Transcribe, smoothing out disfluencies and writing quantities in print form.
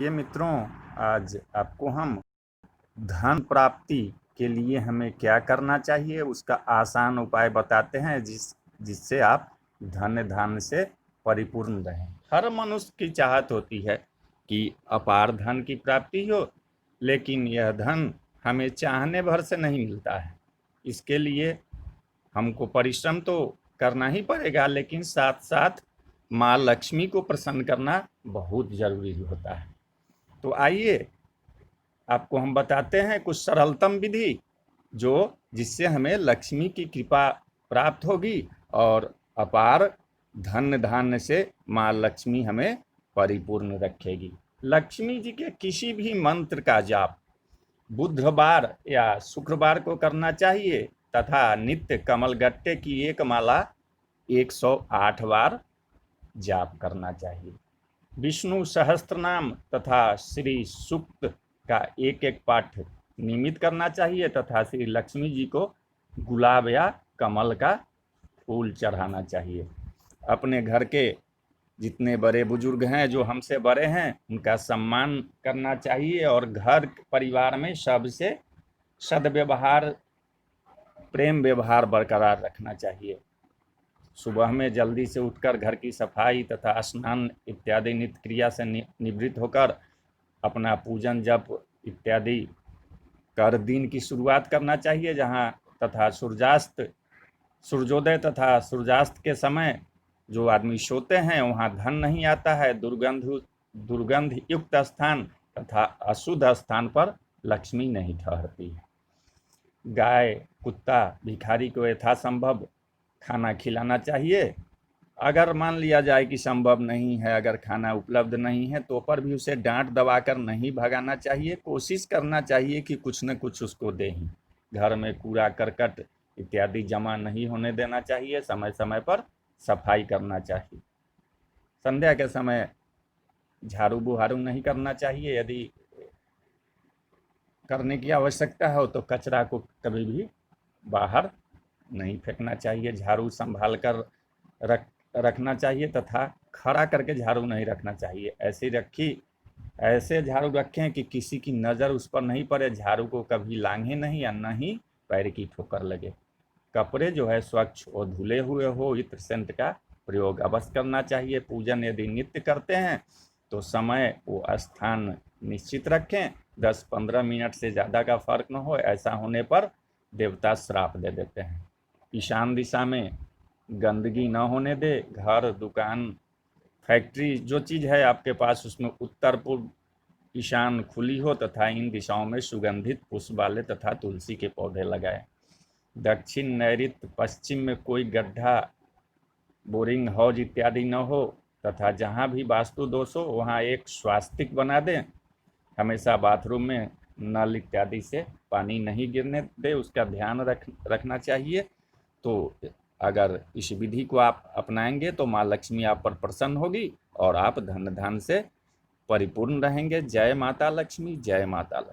ये मित्रों, आज आपको हम धन प्राप्ति के लिए हमें क्या करना चाहिए उसका आसान उपाय बताते हैं जिससे आप धन धान से परिपूर्ण रहें। हर मनुष्य की चाहत होती है कि अपार धन की प्राप्ति हो, लेकिन यह धन हमें चाहने भर से नहीं मिलता है। इसके लिए हमको परिश्रम तो करना ही पड़ेगा, लेकिन साथ साथ माँ लक्ष्मी को प्रसन्न करना बहुत जरूरी होता है। तो आइए आपको हम बताते हैं कुछ सरलतम विधि जो जिससे हमें लक्ष्मी की कृपा प्राप्त होगी और अपार धन धान्य से माँ लक्ष्मी हमें परिपूर्ण रखेगी। लक्ष्मी जी के किसी भी मंत्र का जाप बुधवार या शुक्रवार को करना चाहिए तथा नित्य कमलगट्टे की एक माला 108 बार जाप करना चाहिए। विष्णु सहस्त्रनाम तथा श्री सूक्त का एक एक पाठ नियमित करना चाहिए तथा श्री लक्ष्मी जी को गुलाब या कमल का फूल चढ़ाना चाहिए। अपने घर के जितने बड़े बुजुर्ग हैं जो हमसे बड़े हैं उनका सम्मान करना चाहिए और घर परिवार में सबसे सद्व्यवहार प्रेम व्यवहार बरकरार रखना चाहिए। सुबह में जल्दी से उठकर घर की सफाई तथा स्नान इत्यादि नित्य क्रिया से निवृत्त होकर अपना पूजन जप इत्यादि कर दिन की शुरुआत करना चाहिए। जहाँ तथा सूर्योदय तथा सूर्यास्त के समय जो आदमी सोते हैं वहाँ धन नहीं आता है। दुर्गंध युक्त स्थान तथा अशुद्ध स्थान पर लक्ष्मी नहीं ठहरती है। गाय कुत्ता भिखारी को यथासंभव खाना खिलाना चाहिए। अगर मान लिया जाए कि संभव नहीं है, अगर खाना उपलब्ध नहीं है तो पर भी उसे डांट दबाकर नहीं भगाना चाहिए। कोशिश करना चाहिए कि कुछ न कुछ उसको दें। घर में कूड़ा करकट इत्यादि जमा नहीं होने देना चाहिए। समय समय पर सफाई करना चाहिए। संध्या के समय झाड़ू बुहारू नहीं करना चाहिए। यदि करने की आवश्यकता हो तो कचरा को कभी भी बाहर नहीं फेंकना चाहिए। झाड़ू संभाल कर रखना चाहिए तथा खड़ा करके झाड़ू नहीं रखना चाहिए। ऐसे झाड़ू रखें कि किसी की नज़र उस पर नहीं पड़े। झाड़ू को कभी लांघे नहीं या न ही पैर की ठोकर लगे। कपड़े जो है स्वच्छ और धुले हुए हो। इत्र सेंट का प्रयोग अवश्य करना चाहिए। पूजन यदि नित्य करते हैं तो समय वो स्थान निश्चित रखें। 10-15 मिनट से ज़्यादा का फर्क न हो। ऐसा होने पर देवता श्राप दे देते हैं। ईशान दिशा में गंदगी न होने दे। घर दुकान फैक्ट्री जो चीज़ है आपके पास उसमें उत्तर पूर्व ईशान खुली हो तथा इन दिशाओं में सुगंधित पुष्प वाले तथा तुलसी के पौधे लगाएं। दक्षिण नैऋत्य पश्चिम में कोई गड्ढा बोरिंग हौज इत्यादि न हो तथा जहाँ भी वास्तु दोष हो वहाँ एक स्वास्तिक बना दें। हमेशा बाथरूम में नल इत्यादि से पानी नहीं गिरने दे, उसका ध्यान रखना चाहिए। तो अगर इस विधि को आप अपनाएंगे तो माँ लक्ष्मी आप पर प्रसन्न होगी और आप धन धान से परिपूर्ण रहेंगे। जय माता लक्ष्मी, जय माता लक्ष्मी।